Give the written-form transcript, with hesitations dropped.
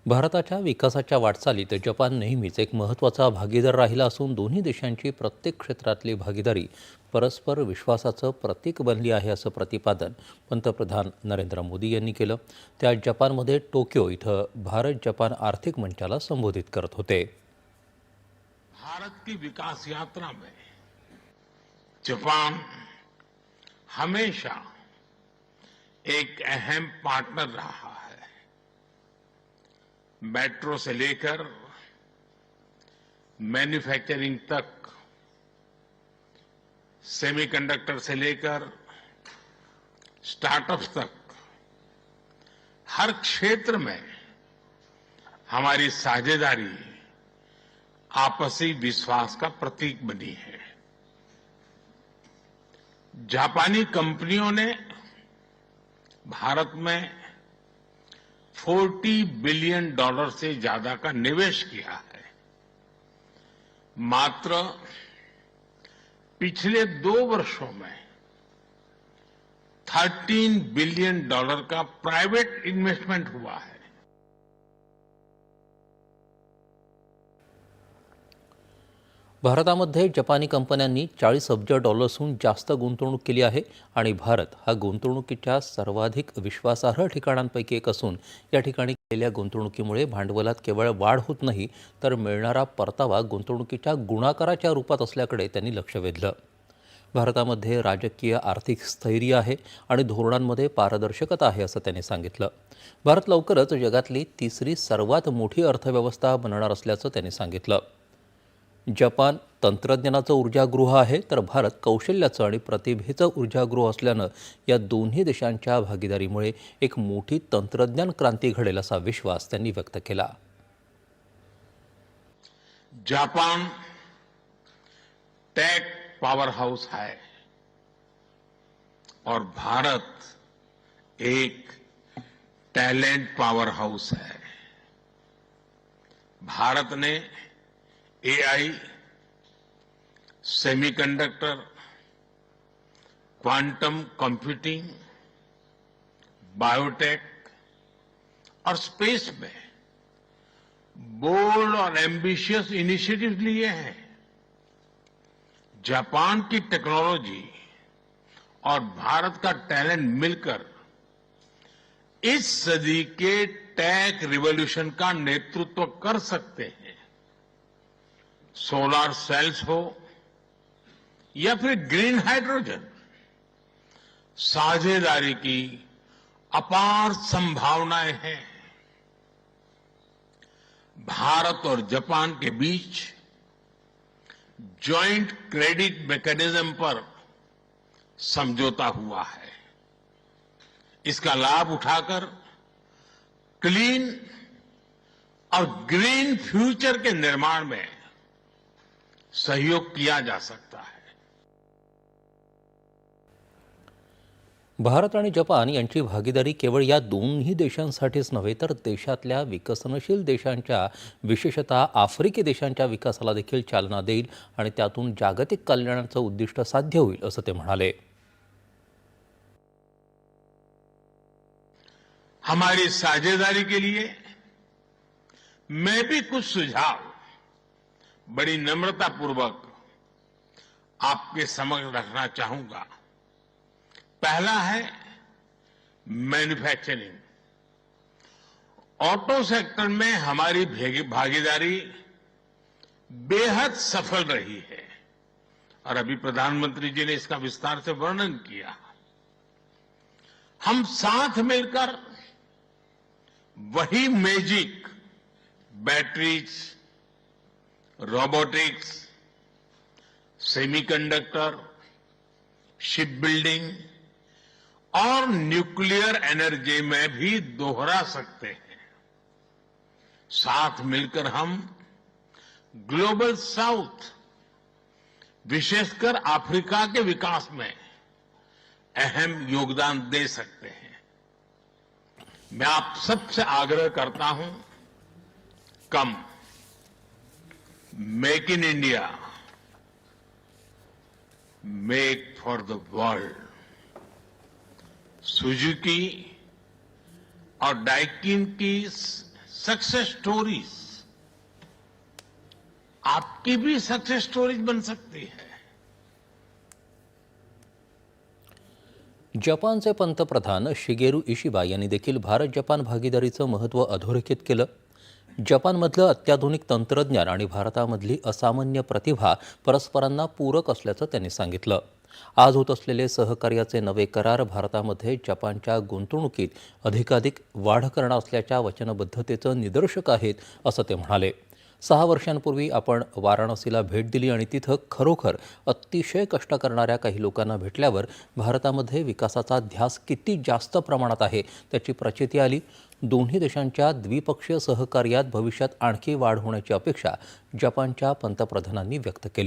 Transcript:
भारताच्या विकासाच्या वाटचालीत जपान नेहमीच एक महत्त्वाचा भागीदार राहिला असून दोन्ही देशांची प्रत्येक क्षेत्रातली भागीदारी परस्पर विश्वासाचं प्रतीक बनली आहे असं प्रतिपादन पंतप्रधान नरेंद्र मोदी यांनी केलं. ते आज जपानमध्ये टोक्यो इथं भारत जपान आर्थिक मंचाला संबोधित करत होते. भारत की विकास यात्रा में जापान हमेशा एक अहम पार्टनर रहा है. मेट्रो से लेकर मैन्युफैक्चरिंग तक, सेमीकंडक्टर से लेकर स्टार्टअप्स तक, हर क्षेत्र में हमारी साझेदारी आपसी विश्वास का प्रतीक बनी है. जापानी कंपनियों ने भारत में $40 बिलियन से ज्यादा का निवेश किया है. मात्र पिछले 2 वर्षों में $13 बिलियन का प्राइवेट इन्वेस्टमेंट हुआ है. भारतामध्ये जपानी कंपन्यांनी $40 अब्जहून जास्त गुंतवणूक केली आहे आणि भारत हा गुंतवणुकीच्या सर्वाधिक विश्वासार्ह ठिकाणांपैकी एक असून या ठिकाणी केलेल्या गुंतवणुकीमुळे भांडवलात केवळ वाढ होत नाही तर मिळणारा परतावा गुंतवणुकीच्या गुणाकाराच्या रूपात असल्याकडे त्यांनी लक्ष वेधलं. भारतामध्ये राजकीय आर्थिक स्थैर्य आहे आणि धोरणांमध्ये पारदर्शकता आहे असं त्यांनी सांगितलं. भारत लवकरच जगातली 3री सर्वात मोठी अर्थव्यवस्था बनणार असल्याचं त्यांनी सांगितलं. जपान तंत्रज्ञानाचं ऊर्जागृह आहे तर भारत कौशल्याचं आणि प्रतिभेचं ऊर्जागृह असल्यानं या दोन्ही देशांच्या भागीदारीमुळे एक मोठी तंत्रज्ञान क्रांती घडेल असा विश्वास त्यांनी व्यक्त केला. जापान टेक पावर हाउस है और भारत एक टैलेंट पावर हाउस है. भारत ने AI, semiconductor, quantum computing, biotech और स्पेस में बोल्ड और एम्बिशियस इनिशिएटिव लिए हैं. जापान की टेक्नोलॉजी और भारत का टैलेंट मिलकर इस सदी के टेक रिवॉल्यूशन का नेतृत्व कर सकते हैं. सोलर सेल्स हो या फिर ग्रीन हाइड्रोजन, साझेदारी की अपार संभावनाएं हैं. भारत और जापान के बीच जॉइंट क्रेडिट मैकेनिज्म पर समझौता हुआ है. इसका लाभ उठाकर क्लीन और ग्रीन फ्यूचर के निर्माण में सहयोग किया जा सकता है. भारत आणि जपान यांची भागीदारी केवळ या दोन्ही देशांसाठीच नव्हे तर देशातल्या विकसनशील देशांच्या, विशेषतः आफ्रिकी देशांच्या विकासाला देखील चालना देईल आणि त्यातून जागतिक कल्याणाचं उद्दिष्ट साध्य होईल असं ते म्हणाले. हमारी साझेदारी के लिए मैं भी कुछ सुझाव बड़ी नम्रतापूर्वक आपके समक्ष रखना चाहूंगा. पहला है मैन्युफैक्चरिंग. ऑटो सेक्टर में हमारी भागीदारी बेहद सफल रही है और अभी प्रधानमंत्री जी ने इसका विस्तार से वर्णन किया. हम साथ मिलकर वही magic batteries, robotics, semiconductor, ship building और न्यूक्लियर एनर्जी में भी दोहरा सकते हैं. साथ मिलकर हम ग्लोबल साउथ, विशेषकर अफ्रीका के विकास में अहम योगदान दे सकते हैं. मैं आप सबसे आग्रह करता हूं, कम make in India, make for the world. Suzuki और डाइकिन की सक्सेस स्टोरीज आपकी भी सक्सेस स्टोरीज बन सकती है। जपानचे पंतप्रधान शिगेरू इशिबा यांनी देखील भारत जपान भागीदारीचं महत्त्व अधोरेखित केलं. जपानमधलं अत्याधुनिक तंत्रज्ञान आणि भारतामधली असामान्य प्रतिभा परस्परांना पूरक असल्याचं त्यांनी सांगितलं. आज होत असलेले सहकार्याचे नवे करार भारतामध्ये जपानच्या गुंतवणुकीत अधिकाधिक वाढ करणार असल्याच्या वचनबद्धतेचं निदर्शक आहेत, असं ते म्हणाले. 6 वर्षांपूर्वी आपण वाराणसीला भेट दिली आणि तिथं खरोखर अतिशय कष्ट करणाऱ्या काही लोकांना भेटल्यावर भारतामध्ये विकासाचा ध्यास किती जास्त प्रमाणात आहे त्याची प्रचिती आली. दोन्ही देशांच्या द्विपक्षीय सहकार्यात भविष्यात आणखी वाढ होण्याची अपेक्षा जपानच्या पंतप्रधानांनी व्यक्त केली.